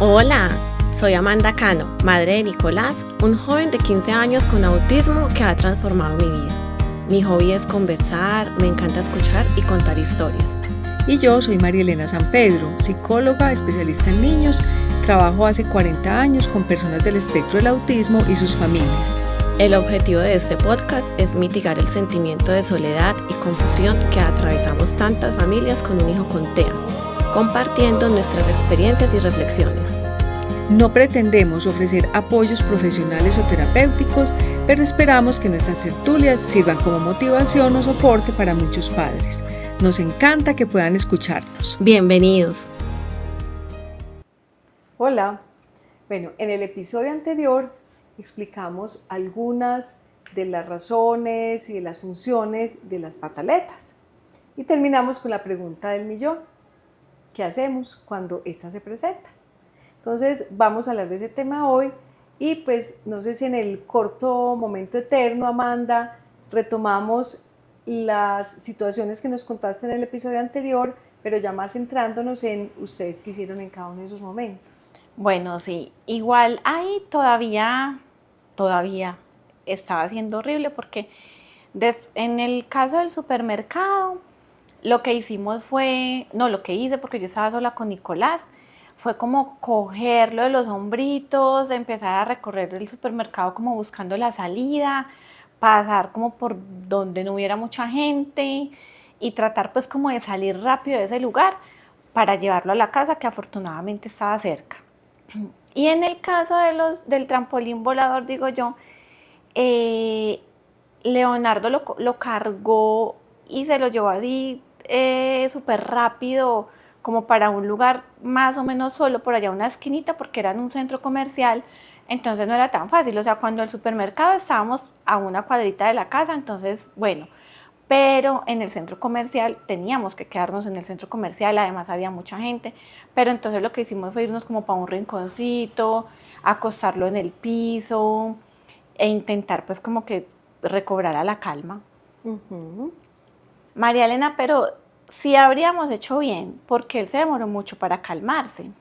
Hola, soy Amanda Cano, madre de Nicolás, un joven de 15 años con autismo que ha transformado mi vida. Mi hobby es conversar, me encanta escuchar y contar historias. Y yo soy María Elena San Pedro, psicóloga, especialista en niños. Trabajo hace 40 años con personas del espectro del autismo y sus familias. El objetivo de este podcast es mitigar el sentimiento de soledad y confusión que atravesamos tantas familias con un hijo con TEA, compartiendo nuestras experiencias y reflexiones. No pretendemos ofrecer apoyos profesionales o terapéuticos, pero esperamos que nuestras tertulias sirvan como motivación o soporte para muchos padres. Nos encanta que puedan escucharnos. Bienvenidos. Hola. Bueno, en el episodio anterior explicamos algunas de las razones y de las funciones de las pataletas. Y terminamos con la pregunta del millón. ¿Qué hacemos cuando esta se presenta? Entonces vamos a hablar de ese tema hoy y pues no sé si en el corto momento eterno, Amanda, retomamos las situaciones que nos contaste en el episodio anterior, pero ya más centrándonos en ustedes qué hicieron en cada uno de esos momentos. Bueno, sí, igual ahí todavía estaba siendo horrible porque en el caso del supermercado, lo que hice porque yo estaba sola con Nicolás, fue como cogerlo de los hombritos, empezar a recorrer el supermercado como buscando la salida, pasar como por donde no hubiera mucha gente y tratar pues como de salir rápido de ese lugar para llevarlo a la casa que afortunadamente estaba cerca. Y en el caso del trampolín volador, digo yo, Leonardo lo cargó y se lo llevó así súper rápido, como para un lugar más o menos solo, por allá una esquinita, porque era en un centro comercial, entonces no era tan fácil. O sea, cuando el supermercado estábamos a una cuadrita de la casa, entonces, bueno, pero en el centro comercial teníamos que quedarnos en el centro comercial, además había mucha gente, pero entonces lo que hicimos fue irnos como para un rinconcito, acostarlo en el piso e intentar pues como que recobrara la calma. María Elena, pero sí habríamos hecho bien, porque él se demoró mucho para calmarse.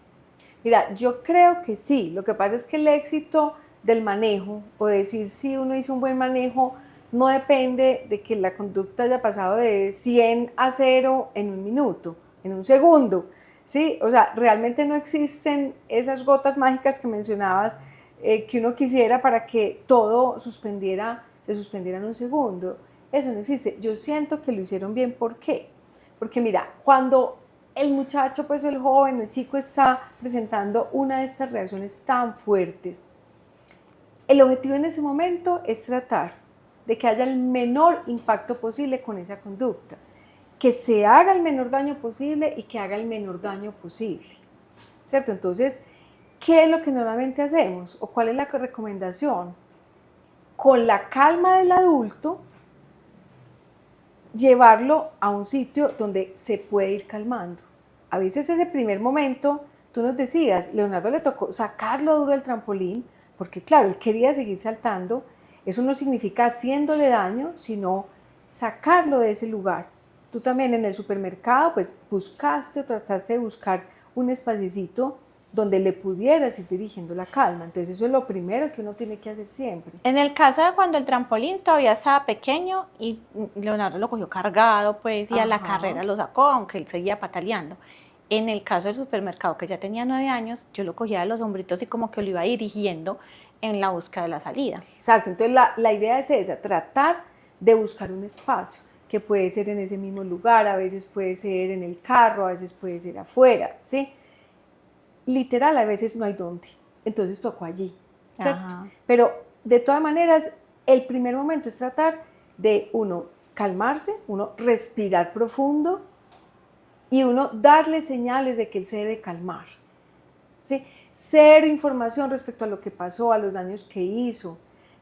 Mira, yo creo que sí. Lo que pasa es que el éxito del manejo, o decir si uno hizo un buen manejo, no depende de que la conducta haya pasado de 100 a 0 en un minuto, en un segundo. ¿Sí? O sea, realmente no existen esas gotas mágicas que mencionabas que uno quisiera para que todo se suspendiera en un segundo. Eso no existe. Yo siento que lo hicieron bien. ¿Por qué? Porque mira, cuando el muchacho, pues el joven, el chico está presentando una de estas reacciones tan fuertes, el objetivo en ese momento es tratar de que haya el menor impacto posible con esa conducta, que se haga el menor daño posible y que haga el menor daño posible, ¿cierto? Entonces, ¿qué es lo que normalmente hacemos? ¿O cuál es la recomendación? Con la calma del adulto, llevarlo a un sitio donde se puede ir calmando. A veces ese primer momento, tú nos decías, Leonardo le tocó sacarlo duro del trampolín, porque claro, él quería seguir saltando. Eso no significa haciéndole daño, sino sacarlo de ese lugar. Tú también en el supermercado, pues buscaste o trataste de buscar un espacito donde le pudieras ir dirigiendo la calma. Entonces eso es lo primero que uno tiene que hacer siempre. En el caso de cuando el trampolín todavía estaba pequeño y Leonardo lo cogió cargado, pues, y a la carrera lo sacó, aunque él seguía pataleando. En el caso del supermercado, que ya tenía 9 años, yo lo cogía de los hombritos y como que lo iba dirigiendo en la búsqueda de la salida. Exacto, entonces la idea es esa, tratar de buscar un espacio, que puede ser en ese mismo lugar, a veces puede ser en el carro, a veces puede ser afuera, ¿sí? Literal, a veces no hay dónde, entonces tocó allí, ¿cierto? Ajá. Pero de todas maneras, el primer momento es tratar de uno calmarse, uno respirar profundo y uno darle señales de que él se debe calmar, ¿sí? Cero información respecto a lo que pasó, a los daños que hizo,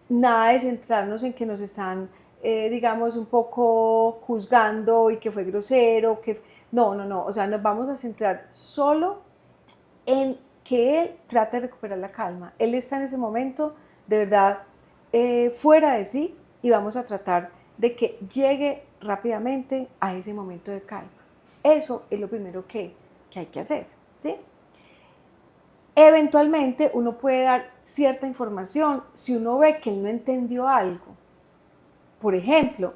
nada de centrarnos en que nos están, digamos, un poco juzgando y que fue grosero, que no, o sea, nos vamos a centrar solo en que él trate de recuperar la calma. Él está en ese momento de verdad fuera de sí y vamos a tratar de que llegue rápidamente a ese momento de calma. Eso es lo primero que hay que hacer, ¿sí? Eventualmente uno puede dar cierta información si uno ve que él no entendió algo. Por ejemplo,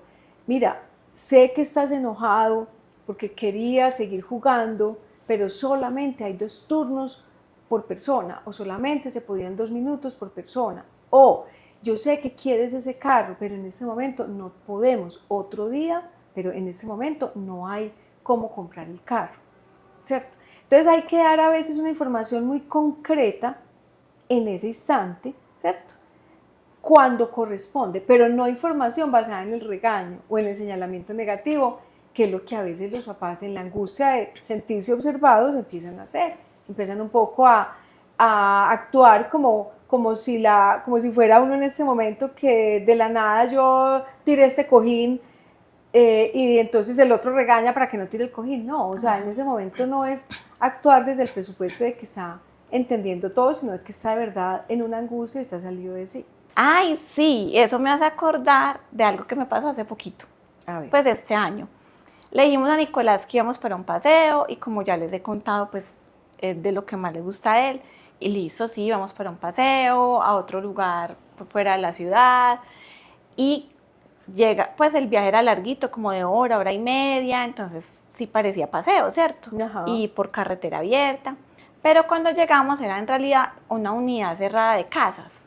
mira, sé que estás enojado porque querías seguir jugando, pero solamente hay 2 turnos por persona, o solamente se podían 2 minutos por persona. O yo sé que quieres ese carro, pero en este momento no podemos. Otro día, pero en este momento no hay cómo comprar el carro, ¿cierto? Entonces hay que dar a veces una información muy concreta en ese instante, ¿cierto? Cuando corresponde, pero no información basada en el regaño o en el señalamiento negativo, que es lo que a veces los papás en la angustia de sentirse observados empiezan a hacer. Empiezan un poco a actuar como si fuera uno en este momento que de la nada yo tiré este cojín y entonces el otro regaña para que no tire el cojín. No, o sea, en ese momento no es actuar desde el presupuesto de que está entendiendo todo, sino de que está de verdad en una angustia y está salido de sí. Ay, sí, eso me hace acordar de algo que me pasó hace poquito, pues este año. Le dijimos a Nicolás que íbamos para un paseo y como ya les he contado, pues de lo que más le gusta a él, y listo, sí, íbamos para un paseo a otro lugar fuera de la ciudad y llega, pues el viaje era larguito, como de hora y media, entonces sí parecía paseo, ¿cierto? Ajá. Y por carretera abierta, pero cuando llegamos era en realidad una unidad cerrada de casas.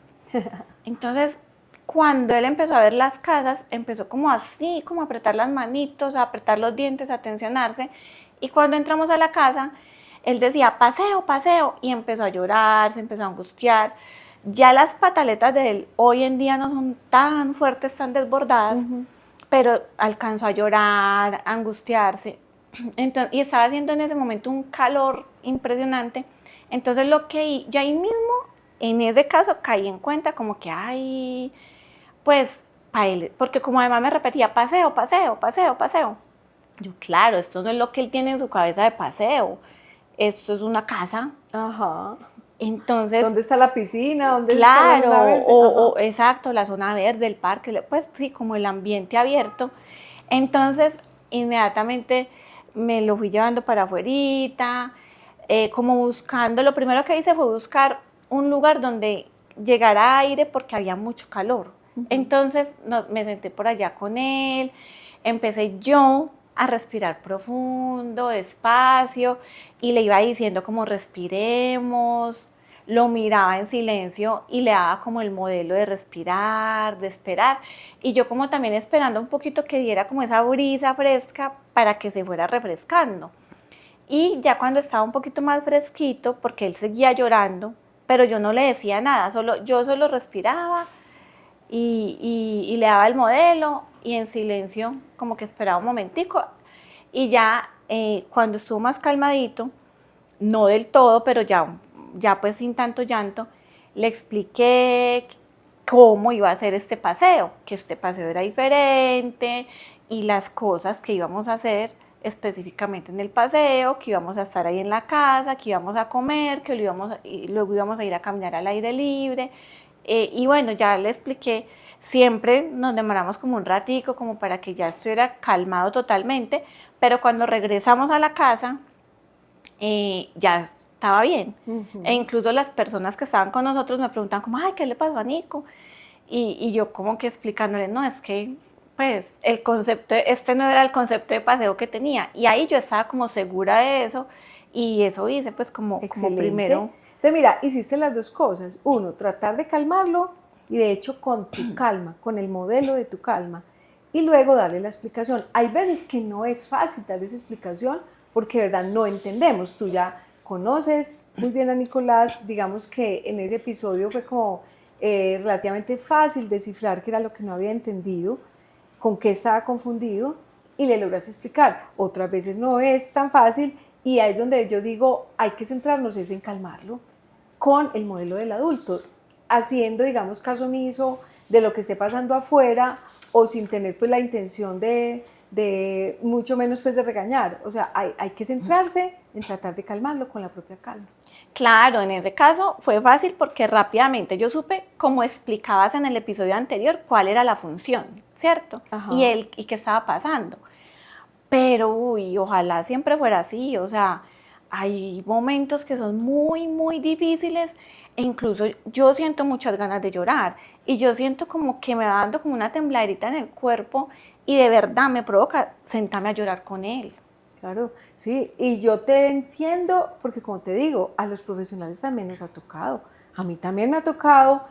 Entonces, cuando él empezó a ver las casas, empezó como así, como a apretar las manitos, a apretar los dientes, a tensionarse. Y cuando entramos a la casa, él decía, paseo, paseo, y empezó a llorar, se empezó a angustiar. Ya las pataletas de él hoy en día no son tan fuertes, tan desbordadas, pero alcanzó a llorar, a angustiarse. Entonces, y estaba haciendo en ese momento un calor impresionante. Entonces, yo ahí mismo, en ese caso, caí en cuenta como que, ay, pues, para él, porque como además me repetía, paseo, paseo, paseo, paseo. Yo, claro, esto no es lo que él tiene en su cabeza de paseo, esto es una casa. Ajá. Entonces, ¿dónde está la piscina? ¿Dónde claro, está la zona verde? o exacto, la zona verde, el parque, pues sí, como el ambiente abierto. Entonces, inmediatamente me lo fui llevando para afuerita, como buscando, lo primero que hice fue buscar un lugar donde llegara aire porque había mucho calor. Entonces me senté por allá con él, empecé yo a respirar profundo, despacio, y le iba diciendo como respiremos, lo miraba en silencio y le daba como el modelo de respirar, de esperar, y yo como también esperando un poquito que diera como esa brisa fresca para que se fuera refrescando. Y ya cuando estaba un poquito más fresquito, porque él seguía llorando, pero yo no le decía nada, yo solo respiraba y le daba el modelo y en silencio como que esperaba un momentico y ya cuando estuvo más calmadito, no del todo, pero ya pues sin tanto llanto, le expliqué cómo iba a ser este paseo, que este paseo era diferente y las cosas que íbamos a hacer específicamente en el paseo, que íbamos a estar ahí en la casa, que íbamos a comer, que luego íbamos a ir a caminar al aire libre. Y bueno, ya le expliqué, siempre nos demoramos como un ratico, como para que ya estuviera calmado totalmente, pero cuando regresamos a la casa, ya estaba bien. E incluso las personas que estaban con nosotros me preguntan como, ay, ¿qué le pasó a Nico? Y yo como que explicándole, no, es que pues el concepto, este no era el concepto de paseo que tenía. Y ahí yo estaba como segura de eso y eso hice pues como primero. Entonces mira, hiciste las dos cosas. Uno, tratar de calmarlo y de hecho con tu calma, con el modelo de tu calma. Y luego darle la explicación. Hay veces que no es fácil darles explicación porque de verdad no entendemos. Tú ya conoces muy bien a Nicolás, digamos que en ese episodio fue como relativamente fácil descifrar qué era lo que no había entendido, con qué estaba confundido y le logras explicar. Otras veces no es tan fácil y ahí es donde yo digo, hay que centrarnos en calmarlo con el modelo del adulto, haciendo, digamos, caso omiso de lo que esté pasando afuera o sin tener pues la intención de mucho menos pues de regañar. O sea, hay que centrarse en tratar de calmarlo con la propia calma. Claro, en ese caso fue fácil porque rápidamente yo supe, como explicabas en el episodio anterior, cuál era la función, ¿cierto? Ajá. Y qué estaba pasando. Pero, uy, ojalá siempre fuera así, o sea, hay momentos que son muy, muy difíciles e incluso yo siento muchas ganas de llorar y yo siento como que me va dando como una tembladita en el cuerpo y de verdad me provoca sentarme a llorar con él. Claro, sí, y yo te entiendo porque como te digo, a los profesionales también nos ha tocado, a mí también me ha tocado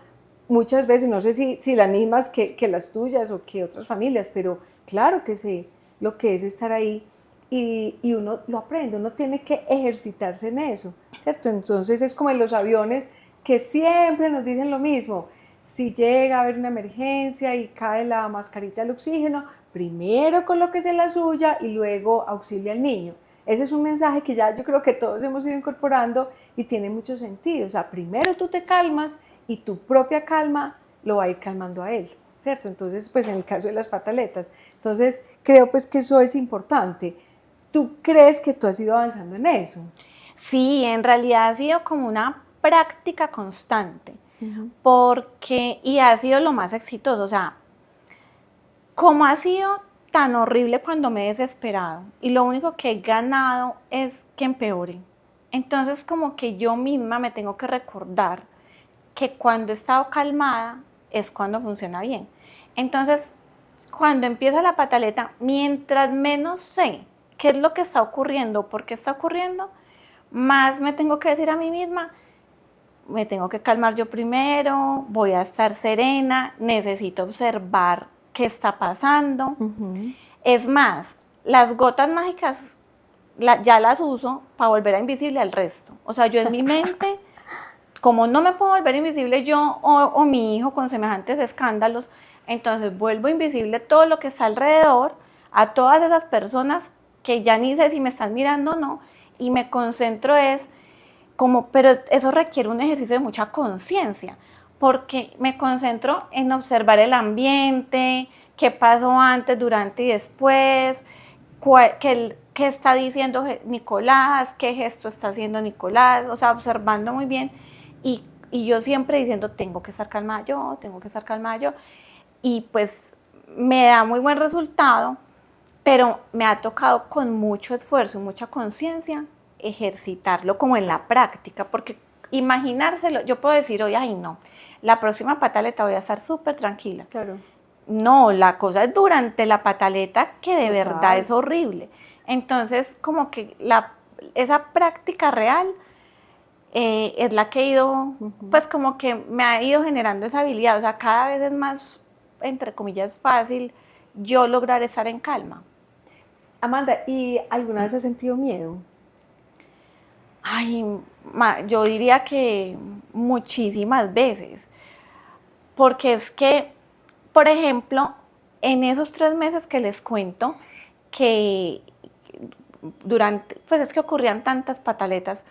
muchas veces, no sé si las mismas que las tuyas o que otras familias, pero claro que sé lo que es estar ahí y uno lo aprende, uno tiene que ejercitarse en eso, ¿cierto? Entonces es como en los aviones que siempre nos dicen lo mismo, si llega a haber una emergencia y cae la mascarita del oxígeno, primero colóquese la suya y luego auxilia al niño. Ese es un mensaje que ya yo creo que todos hemos ido incorporando y tiene mucho sentido. O sea, primero tú te calmas y tu propia calma lo va a ir calmando a él, ¿cierto? Entonces, pues en el caso de las pataletas. Entonces, creo pues que eso es importante. ¿Tú crees que tú has ido avanzando en eso? Sí, en realidad ha sido como una práctica constante, porque, y ha sido lo más exitoso, o sea, como ha sido tan horrible cuando me he desesperado y lo único que he ganado es que empeore. Entonces como que yo misma me tengo que recordar que cuando he estado calmada es cuando funciona bien. Entonces, cuando empieza la pataleta, mientras menos sé qué es lo que está ocurriendo, por qué está ocurriendo, más me tengo que decir a mí misma, me tengo que calmar yo primero, voy a estar serena, necesito observar qué está pasando. Es más, las gotas mágicas ya las uso para volver a invisible al resto. O sea, yo en mi mente, como no me puedo volver invisible yo o mi hijo con semejantes escándalos, entonces vuelvo invisible todo lo que está alrededor, a todas esas personas que ya ni sé si me están mirando o no, y me concentro es como, pero eso requiere un ejercicio de mucha conciencia, porque me concentro en observar el ambiente, qué pasó antes, durante y después, qué está diciendo Nicolás, qué gesto está haciendo Nicolás, o sea, observando muy bien y yo siempre diciendo, tengo que estar calmada yo, tengo que estar calmada yo, y pues me da muy buen resultado, pero me ha tocado con mucho esfuerzo y mucha conciencia ejercitarlo como en la práctica, porque imaginárselo, yo puedo decir hoy, ay no, la próxima pataleta voy a estar súper tranquila. Claro. No, la cosa es durante la pataleta que de Total. verdad es horrible. Entonces, como que esa práctica real es la que he ido, pues como que me ha ido generando esa habilidad, o sea, cada vez es más, entre comillas, fácil yo lograr estar en calma. Amanda, ¿y alguna vez has sentido miedo? Ay, yo diría que muchísimas veces, porque es que, por ejemplo, en esos 3 meses que les cuento, que durante, pues es que ocurrían tantas pataletas,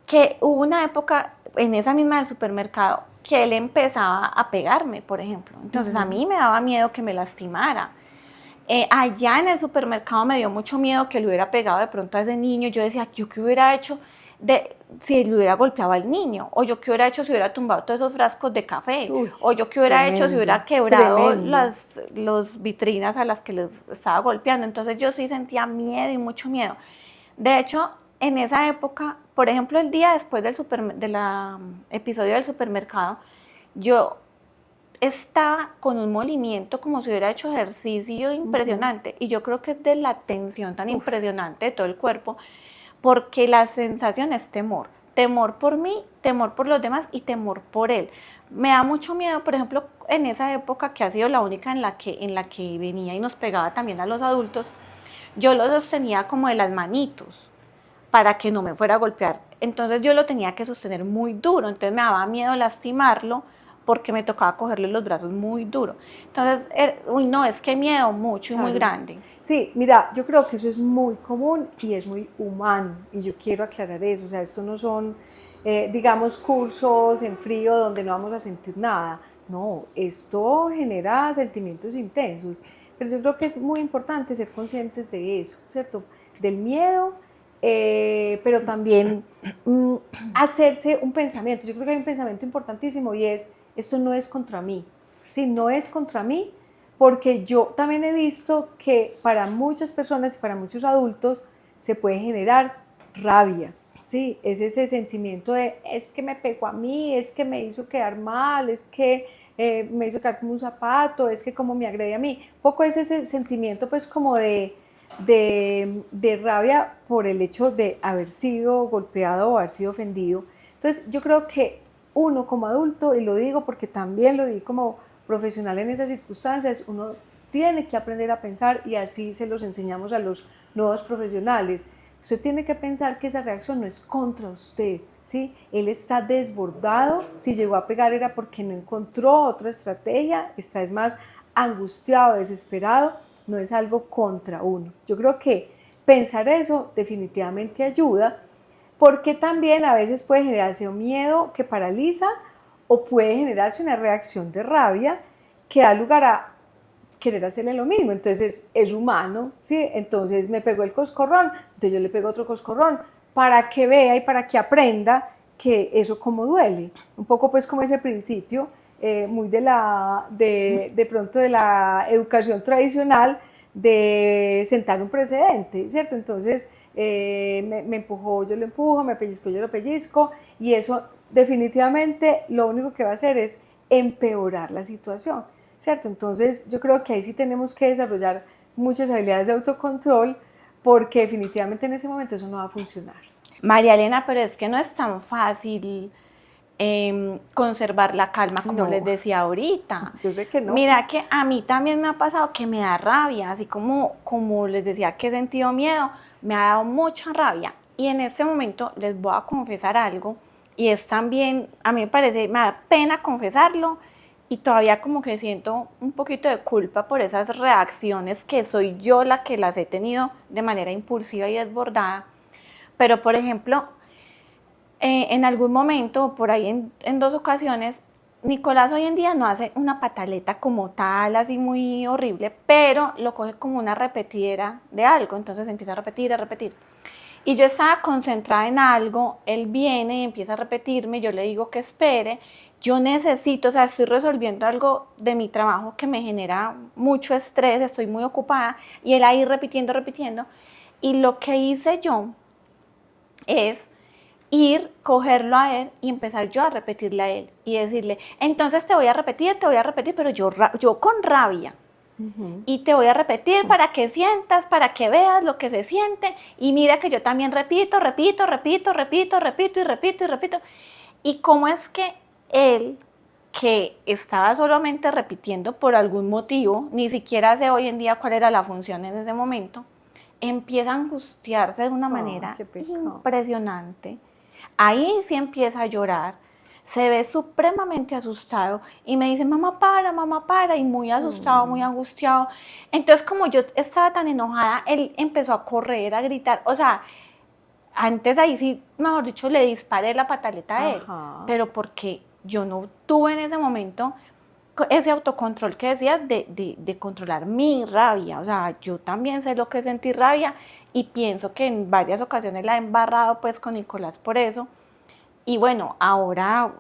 que hubo una época en esa misma del supermercado que él empezaba a pegarme, por ejemplo. Entonces a mí me daba miedo que me lastimara. Allá en el supermercado me dio mucho miedo que le hubiera pegado de pronto a ese niño. Yo decía, ¿yo qué hubiera hecho si le hubiera golpeado al niño? ¿O yo qué hubiera hecho si hubiera tumbado todos esos frascos de café? Uy, ¿O yo qué hubiera hecho si hubiera quebrado tremendo. las vitrinas a las que les estaba golpeando? Entonces yo sí sentía miedo y mucho miedo. De hecho, en esa época, por ejemplo, el día después del episodio del supermercado, yo estaba con un movimiento como si hubiera hecho ejercicio impresionante y yo creo que es de la tensión tan impresionante de todo el cuerpo, porque la sensación es temor, temor por mí, temor por los demás y temor por él. Me da mucho miedo, por ejemplo, en esa época que ha sido la única en la que venía y nos pegaba también a los adultos, yo lo sostenía como de las manitos para que no me fuera a golpear. Entonces yo lo tenía que sostener muy duro, entonces me daba miedo lastimarlo porque me tocaba cogerle los brazos muy duro. Entonces, uy, no, es que miedo mucho y muy grande. Sí, mira, yo creo que eso es muy común y es muy humano y yo quiero aclarar eso, o sea, esto no son, digamos, cursos en frío donde no vamos a sentir nada, no, esto genera sentimientos intensos, pero yo creo que es muy importante ser conscientes de eso, ¿cierto? Del miedo, pero también hacerse un pensamiento, yo creo que hay un pensamiento importantísimo y es, esto no es contra mí, ¿sí? No es contra mí, porque yo también he visto que para muchas personas y para muchos adultos se puede generar rabia, ¿sí? Es ese sentimiento de, es que me pegó a mí, es que me hizo quedar mal, es que me hizo quedar como un zapato, es que como me agrede a mí. Poco es ese sentimiento pues como de rabia por el hecho de haber sido golpeado o haber sido ofendido. Entonces yo creo que uno como adulto, y lo digo porque también lo vi como profesional en esas circunstancias, uno tiene que aprender a pensar, y así se los enseñamos a los nuevos profesionales. Usted tiene que pensar que esa reacción no es contra usted, ¿sí? Él está desbordado, si llegó a pegar era porque no encontró otra estrategia, está es más angustiado, desesperado, no es algo contra uno. Yo creo que pensar eso definitivamente ayuda, porque también a veces puede generarse un miedo que paraliza o puede generarse una reacción de rabia que da lugar a querer hacerle lo mismo. Entonces es humano, ¿sí? Entonces me pegó el coscorrón, entonces yo le pego otro coscorrón para que vea y para que aprenda que eso como duele. Un poco pues como ese principio muy de pronto de la educación tradicional de sentar un precedente, ¿cierto? Entonces me empujó, yo lo empujo, me pellizcó, yo lo pellizco, y eso definitivamente lo único que va a hacer es empeorar la situación, ¿cierto? Entonces yo creo que ahí sí tenemos que desarrollar muchas habilidades de autocontrol, porque definitivamente en ese momento eso no va a funcionar. María Elena, pero es que no es tan fácil conservar la calma como No, les decía ahorita. yo sé que no. Mira que a mí también me ha pasado que me da rabia, así como les decía que he sentido miedo, me ha dado mucha rabia. Y en este momento les voy a confesar algo, y es también, a mí me da pena confesarlo, y todavía como que siento un poquito de culpa por esas reacciones que soy yo la que las he tenido de manera impulsiva y desbordada. Pero por ejemplo, en algún momento, por ahí en 2 ocasiones, Nicolás hoy en día no hace una pataleta como tal, así muy horrible, pero lo coge como una repetidera de algo, entonces empieza a repetir, a repetir. Y yo estaba concentrada en algo, él viene y empieza a repetirme, yo le digo que espere, yo necesito, o sea, estoy resolviendo algo de mi trabajo que me genera mucho estrés, estoy muy ocupada, y él ahí repitiendo, repitiendo, y lo que hice yo es ir, cogerlo a él y empezar yo a repetirle a él y decirle, entonces te voy a repetir, pero yo con rabia. Y te voy a repetir para que sientas, para que veas lo que se siente, y mira que yo también repito, repito, repito, repito, repito y repito y repito. Y cómo es que él, que estaba solamente repitiendo por algún motivo, ni siquiera sé hoy en día cuál era la función en ese momento, empieza a angustiarse de una manera impresionante. Ahí sí empieza a llorar, se ve supremamente asustado y me dice, mamá para, y muy asustado, muy angustiado. Entonces, como yo estaba tan enojada, él empezó a correr, a gritar, o sea, antes ahí sí, mejor dicho, le disparé la pataleta a él, pero porque yo no tuve en ese momento ese autocontrol que decías de controlar mi rabia. O sea, yo también sé lo que es sentir rabia, y pienso que en varias ocasiones la he embarrado pues con Nicolás por eso. Y bueno, ahora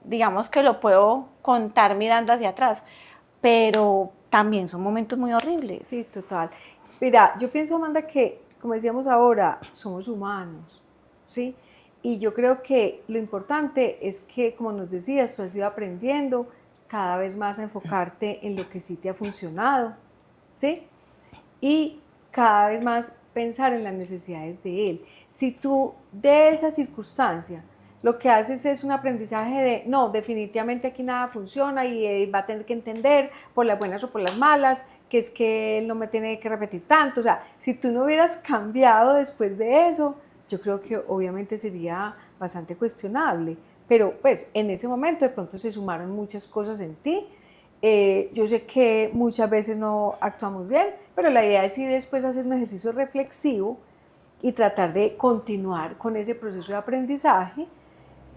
digamos que lo puedo contar mirando hacia atrás, pero también son momentos muy horribles. Sí, total. Mira, yo pienso, Amanda, que como decíamos ahora, somos humanos, ¿sí? Y yo creo que lo importante es que, como nos decías, tú has ido aprendiendo cada vez más a enfocarte en lo que sí te ha funcionado, ¿sí? Y cada vez más pensar en las necesidades de él. Si tú de esa circunstancia lo que haces es un aprendizaje de, no, definitivamente aquí nada funciona y él va a tener que entender por las buenas o por las malas, que es que él no me tiene que repetir tanto. O sea, si tú no hubieras cambiado después de eso, yo creo que obviamente sería bastante cuestionable. Pero pues en ese momento de pronto se sumaron muchas cosas en ti. Yo sé que muchas veces no actuamos bien, pero la idea es sí después hacer un ejercicio reflexivo y tratar de continuar con ese proceso de aprendizaje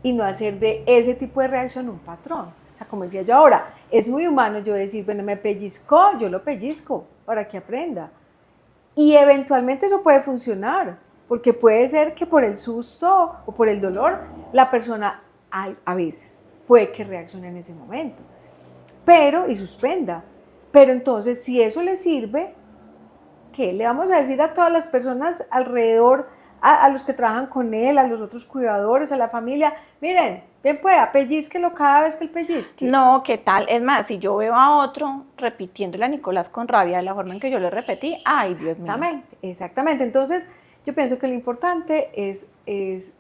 y no hacer de ese tipo de reacción un patrón. O sea, como decía yo ahora, es muy humano yo decir, bueno, me pellizcó, yo lo pellizco para que aprenda. Y eventualmente eso puede funcionar, porque puede ser que por el susto o por el dolor, la persona a veces puede que reaccione en ese momento, pero y suspenda. Pero entonces, si eso le sirve, ¿qué le vamos a decir a todas las personas alrededor a los que trabajan con él, a los otros cuidadores, a la familia, miren, bien pueda, pellizquelo cada vez que él pellizque. No, ¿qué tal? Es más, si yo veo a otro repitiéndole a Nicolás con rabia de la forma en que yo le repetí, ay, Dios mío. Exactamente. Entonces, yo pienso que lo importante es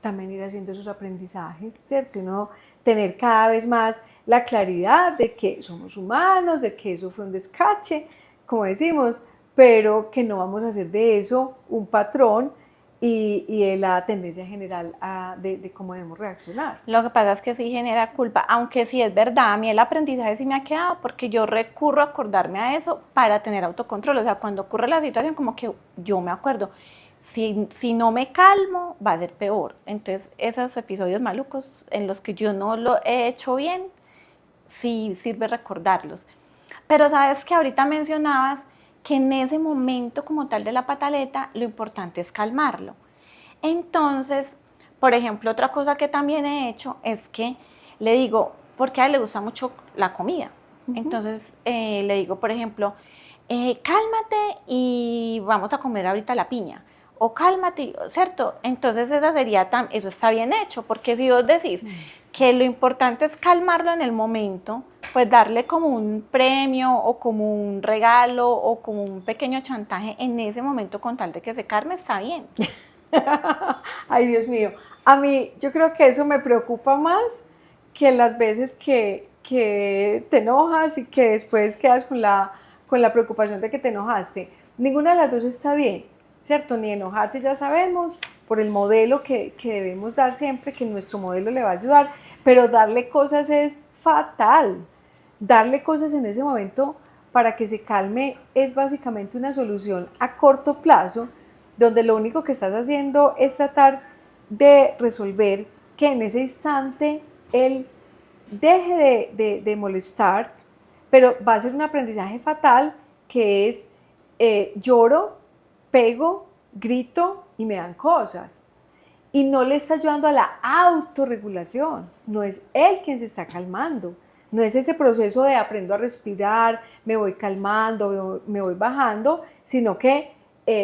también ir haciendo esos aprendizajes, ¿cierto? Y uno tener cada vez más la claridad de que somos humanos, de que eso fue un descache, como decimos, pero que no vamos a hacer de eso un patrón y de la tendencia general de cómo debemos reaccionar. Lo que pasa es que sí genera culpa, aunque sí es verdad, a mí el aprendizaje sí me ha quedado porque yo recurro a acordarme a eso para tener autocontrol. O sea, cuando ocurre la situación, como que yo me acuerdo, si no me calmo, va a ser peor. Entonces, esos episodios malucos en los que yo no lo he hecho bien, sí sirve recordarlos. Pero sabes que ahorita mencionabas que en ese momento como tal de la pataleta, lo importante es calmarlo. Entonces, por ejemplo, otra cosa que también he hecho es que le digo, porque a él le gusta mucho la comida. Entonces, le digo, por ejemplo, cálmate y vamos a comer ahorita la piña. O cálmate, ¿cierto? Entonces, eso está bien hecho, porque si vos decís que lo importante es calmarlo en el momento, pues darle como un premio o como un regalo o como un pequeño chantaje en ese momento con tal de que se calme, está bien. Ay, Dios mío. A mí, yo creo que eso me preocupa más que las veces que te enojas y que después quedas con la preocupación de que te enojaste. Ninguna de las dos está bien, ¿cierto? Ni enojarse, ya sabemos, por el modelo que debemos dar siempre, que nuestro modelo le va a ayudar, pero darle cosas es fatal. Darle cosas en ese momento para que se calme es básicamente una solución a corto plazo, donde lo único que estás haciendo es tratar de resolver que en ese instante él deje de molestar, pero va a ser un aprendizaje fatal que es lloro, pego, grito y me dan cosas. Y no le está ayudando a la autorregulación, no es él quien se está calmando. No es ese proceso de aprendo a respirar, me voy calmando, me voy bajando, sino que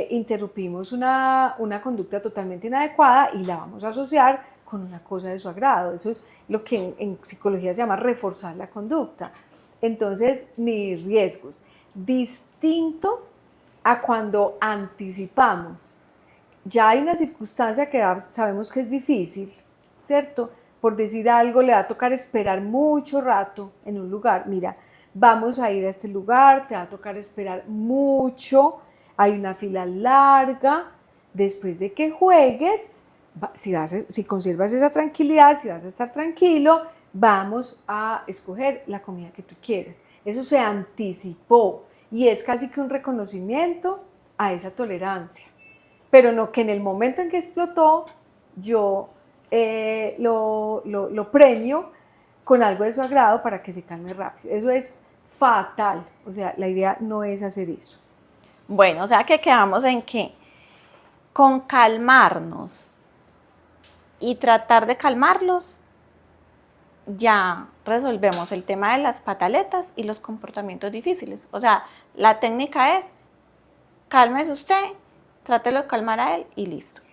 interrumpimos una conducta totalmente inadecuada y la vamos a asociar con una cosa de su agrado. Eso es lo que en psicología se llama reforzar la conducta. Entonces, mis riesgos, distinto a cuando anticipamos. Ya hay una circunstancia que sabemos que es difícil, ¿cierto? Por decir algo, le va a tocar esperar mucho rato en un lugar. Mira, vamos a ir a este lugar, te va a tocar esperar mucho, hay una fila larga. Después de que juegues, si conservas esa tranquilidad, si vas a estar tranquilo, vamos a escoger la comida que tú quieras. Eso se anticipó y es casi que un reconocimiento a esa tolerancia. Pero no que en el momento en que explotó, yo lo premio con algo de su agrado para que se calme rápido. Eso es fatal, o sea, la idea no es hacer eso. Bueno, o sea que quedamos en que con calmarnos y tratar de calmarlos, ya resolvemos el tema de las pataletas y los comportamientos difíciles. O sea, la técnica es, cálmese usted, trátelo de calmar a él y listo.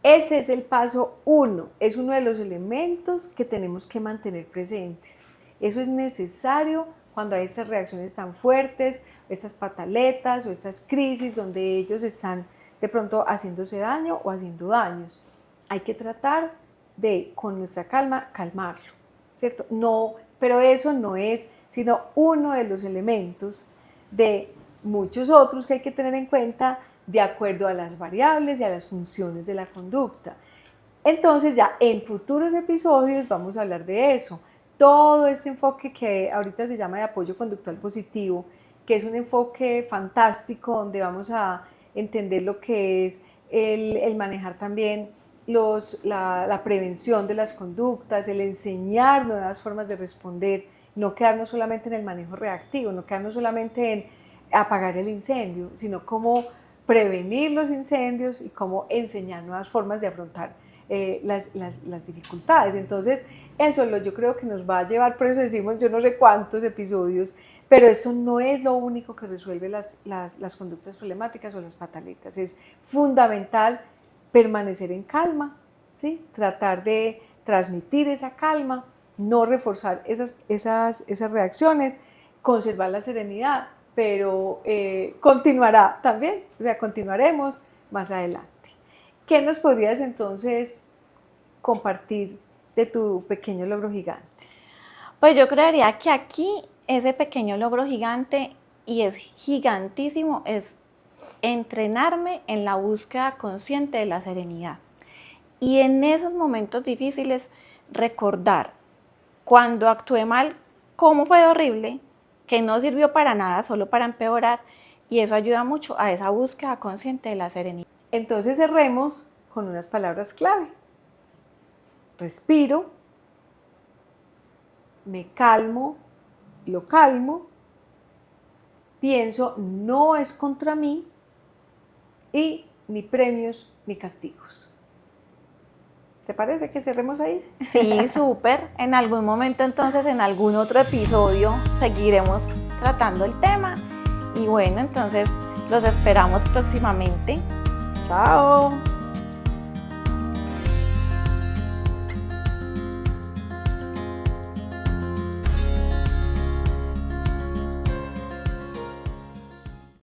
Ese es el paso 1, es uno de los elementos que tenemos que mantener presentes. Eso es necesario cuando hay estas reacciones tan fuertes, estas pataletas o estas crisis donde ellos están de pronto haciéndose daño o haciendo daños. Hay que tratar de, con nuestra calma, calmarlo, ¿cierto? No, pero eso no es sino uno de los elementos de muchos otros que hay que tener en cuenta de acuerdo a las variables y a las funciones de la conducta. Entonces ya en futuros episodios vamos a hablar de eso. Todo este enfoque que ahorita se llama de apoyo conductual positivo, que es un enfoque fantástico donde vamos a entender lo que es el manejar también la prevención de las conductas, el enseñar nuevas formas de responder, no quedarnos solamente en el manejo reactivo, no quedarnos solamente en apagar el incendio, sino cómo prevenir los incendios y cómo enseñar nuevas formas de afrontar las dificultades. Entonces, eso yo creo que nos va a llevar, por eso decimos yo no sé cuántos episodios, pero eso no es lo único que resuelve las conductas problemáticas o las pataletas. Es fundamental permanecer en calma, ¿sí? Tratar de transmitir esa calma, no reforzar esas reacciones, conservar la serenidad, pero continuará también, o sea, continuaremos más adelante. ¿Qué nos podrías entonces compartir de tu pequeño logro gigante? Pues yo creería que aquí ese pequeño logro gigante, y es gigantísimo, es entrenarme en la búsqueda consciente de la serenidad. Y en esos momentos difíciles recordar cuando actué mal, cómo fue horrible, que no sirvió para nada, solo para empeorar, y eso ayuda mucho a esa búsqueda consciente de la serenidad. Entonces cerremos con unas palabras clave. Respiro, me calmo, lo calmo, pienso no es contra mí y ni premios ni castigos. ¿Te parece que cerremos ahí? Sí, súper. En algún momento entonces, en algún otro episodio, seguiremos tratando el tema. Y bueno, entonces los esperamos próximamente. Chao.